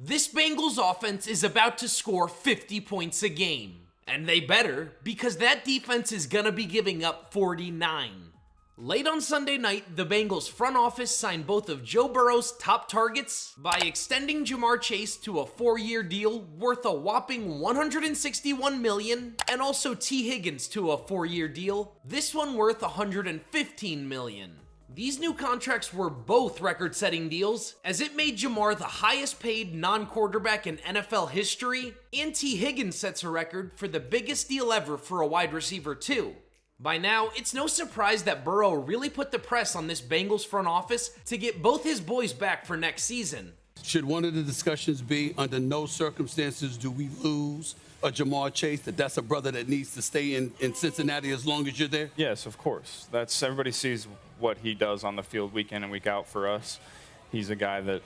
This Bengals offense is about to score 50 points a game. And they better, because that defense is gonna be giving up 49. Late on Sunday night, the Bengals front office signed both of Joe Burrow's top targets by extending Jamarr Chase to a 4-year deal worth a whopping $161 million, and also T. Higgins to a 4-year deal, this one worth $115 million. These new contracts were both record-setting deals, as it made Jamarr the highest-paid non-quarterback in NFL history, and T. Higgins sets a record for the biggest deal ever for a wide receiver too. By now, it's no surprise that Burrow really put the press on this Bengals front office to get both his boys back for next season. Should one of the discussions be, under no circumstances do we lose a Jamarr Chase, that's a brother that needs to stay in Cincinnati as long as you're there? Yes, of course. Everybody sees what he does on the field week in and week out for us. He's a guy that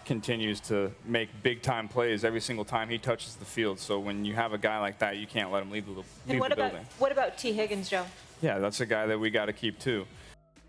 continues to make big-time plays every single time he touches the field. So when you have a guy like that, you can't let him leave the building. What about T. Higgins, Joe? Yeah, that's a guy that we got to keep too.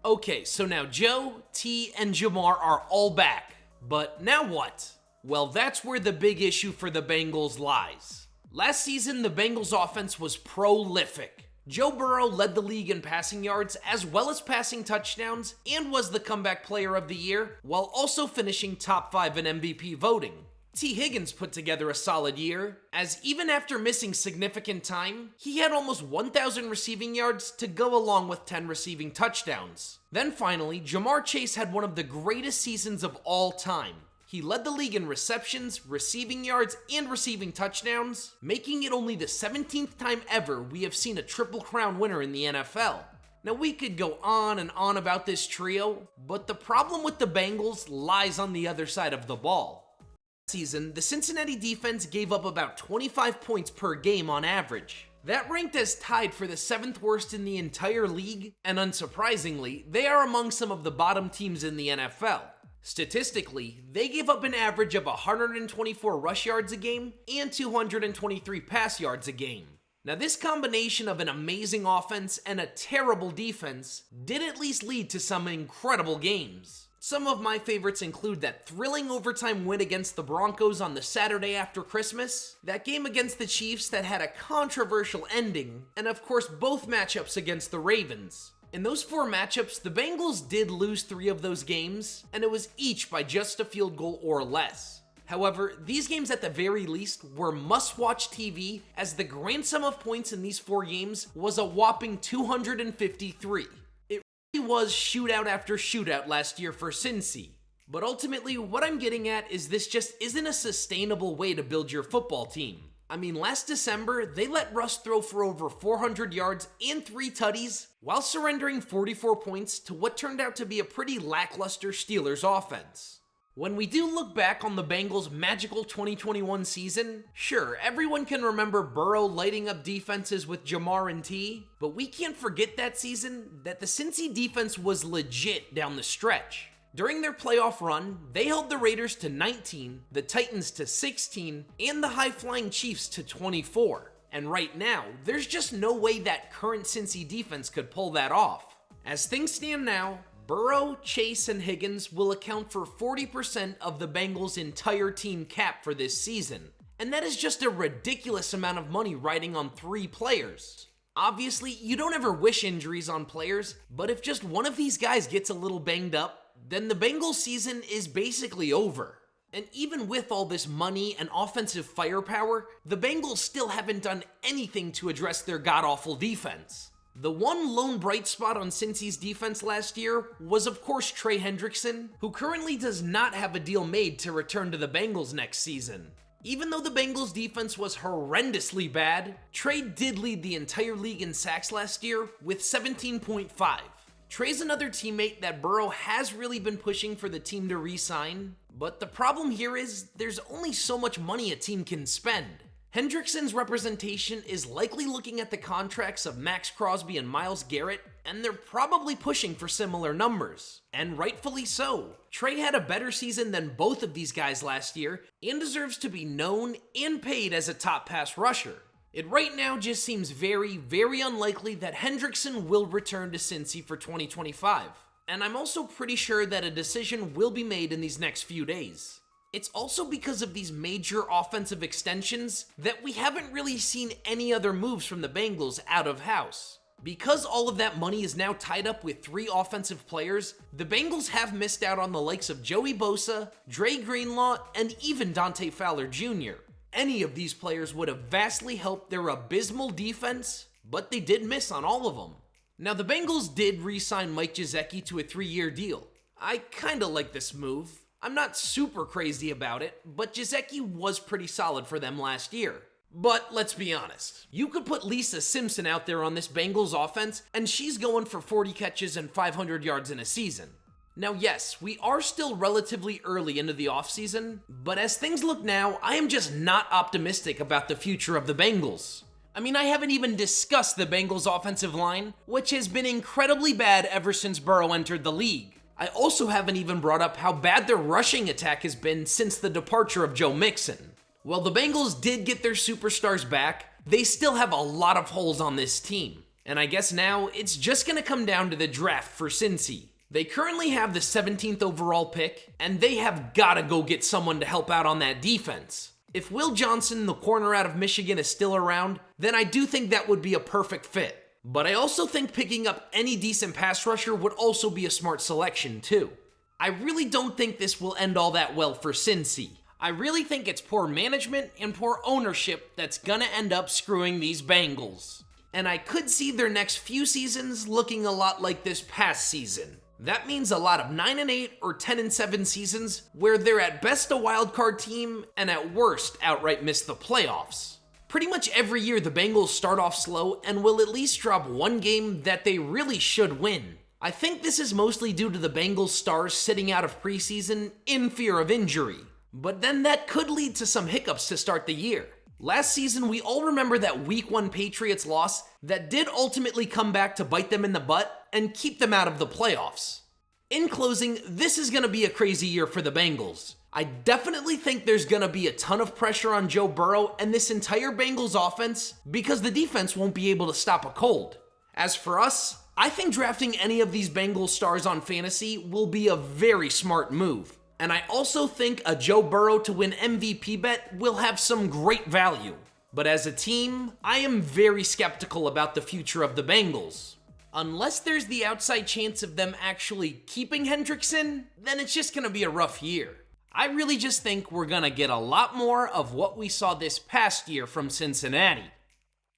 Okay, so now Joe, T, and Jamarr are all back. But now what? Well, that's where the big issue for the Bengals lies. Last season, the Bengals offense was prolific. Joe Burrow led the league in passing yards as well as passing touchdowns and was the comeback player of the year, while also finishing top 5 in MVP voting. T. Higgins put together a solid year, as even after missing significant time, he had almost 1,000 receiving yards to go along with 10 receiving touchdowns. Then finally, Jamarr Chase had one of the greatest seasons of all time. He led the league in receptions, receiving yards, and receiving touchdowns, making it only the 17th time ever we have seen a Triple Crown winner in the NFL. Now, we could go on and on about this trio, but the problem with the Bengals lies on the other side of the ball. Last season, the Cincinnati defense gave up about 25 points per game on average. That ranked as tied for the 7th worst in the entire league, and unsurprisingly, they are among some of the bottom teams in the NFL. Statistically, they gave up an average of 124 rush yards a game and 223 pass yards a game. Now, this combination of an amazing offense and a terrible defense did at least lead to some incredible games. Some of my favorites include that thrilling overtime win against the Broncos on the Saturday after Christmas, that game against the Chiefs that had a controversial ending, and of course both matchups against the Ravens. In those 4 matchups, the Bengals did lose 3 of those games, and it was each by just a field goal or less. However, these games at the very least were must-watch TV, as the grand sum of points in these 4 games was a whopping 253. It really was shootout after shootout last year for Cincy. But ultimately, what I'm getting at is this just isn't a sustainable way to build your football team. I mean, last December, they let Russ throw for over 400 yards and 3 tutties, while surrendering 44 points to what turned out to be a pretty lackluster Steelers offense. When we do look back on the Bengals' magical 2021 season, sure, everyone can remember Burrow lighting up defenses with Jamarr and T, but we can't forget that season that the Cincy defense was legit down the stretch. During their playoff run, they held the Raiders to 19, the Titans to 16, and the high-flying Chiefs to 24. And right now, there's just no way that current Cincy defense could pull that off. As things stand now, Burrow, Chase, and Higgins will account for 40% of the Bengals' entire team cap for this season. And that is just a ridiculous amount of money riding on 3 players. Obviously, you don't ever wish injuries on players, but if just one of these guys gets a little banged up, then the Bengals season is basically over. And even with all this money and offensive firepower, the Bengals still haven't done anything to address their god-awful defense. The one lone bright spot on Cincy's defense last year was of course Trey Hendrickson, who currently does not have a deal made to return to the Bengals next season. Even though the Bengals defense was horrendously bad, Trey did lead the entire league in sacks last year with 17.5. Trey's another teammate that Burrow has really been pushing for the team to re-sign, but the problem here is there's only so much money a team can spend. Hendrickson's representation is likely looking at the contracts of Max Crosby and Myles Garrett, and they're probably pushing for similar numbers. And rightfully so. Trey had a better season than both of these guys last year, and deserves to be known and paid as a top pass rusher. It right now just seems very, very unlikely that Hendrickson will return to Cincy for 2025. And I'm also pretty sure that a decision will be made in these next few days. It's also because of these major offensive extensions that we haven't really seen any other moves from the Bengals out of house. Because all of that money is now tied up with 3 offensive players, the Bengals have missed out on the likes of Joey Bosa, Dre Greenlaw, and even Dante Fowler Jr. Any of these players would have vastly helped their abysmal defense, but they did miss on all of them. Now, the Bengals did re-sign Mike Gesicki to a 3-year deal. I kinda like this move. I'm not super crazy about it, but Gesicki was pretty solid for them last year. But let's be honest, you could put Lisa Simpson out there on this Bengals offense, and she's going for 40 catches and 500 yards in a season. Now yes, we are still relatively early into the offseason, but as things look now, I am just not optimistic about the future of the Bengals. I mean, I haven't even discussed the Bengals offensive line, which has been incredibly bad ever since Burrow entered the league. I also haven't even brought up how bad their rushing attack has been since the departure of Joe Mixon. While the Bengals did get their superstars back, they still have a lot of holes on this team. And I guess now it's just gonna come down to the draft for Cincy. They currently have the 17th overall pick, and they have gotta go get someone to help out on that defense. If Will Johnson, the corner out of Michigan, is still around, then I do think that would be a perfect fit. But I also think picking up any decent pass rusher would also be a smart selection too. I really don't think this will end all that well for Cincy. I really think it's poor management and poor ownership that's gonna end up screwing these Bengals. And I could see their next few seasons looking a lot like this past season. That means a lot of 9-8 or 10-7 seasons where they're at best a wild card team and at worst outright miss the playoffs. Pretty much every year the Bengals start off slow and will at least drop one game that they really should win. I think this is mostly due to the Bengals stars sitting out of preseason in fear of injury. But then that could lead to some hiccups to start the year. Last season, we all remember that Week 1 Patriots loss that did ultimately come back to bite them in the butt and keep them out of the playoffs. In closing, this is going to be a crazy year for the Bengals. I definitely think there's going to be a ton of pressure on Joe Burrow and this entire Bengals offense because the defense won't be able to stop a cold. As for us, I think drafting any of these Bengals stars on fantasy will be a very smart move. And I also think a Joe Burrow to win MVP bet will have some great value. But as a team, I am very skeptical about the future of the Bengals. Unless there's the outside chance of them actually keeping Hendrickson, then it's just gonna be a rough year. I really just think we're gonna get a lot more of what we saw this past year from Cincinnati.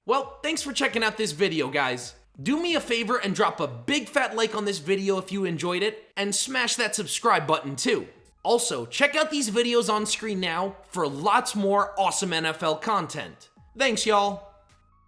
Well, thanks for checking out this video, guys. Do me a favor and drop a big fat like on this video if you enjoyed it, and smash that subscribe button too. Also, check out these videos on screen now for lots more awesome NFL content. Thanks, y'all.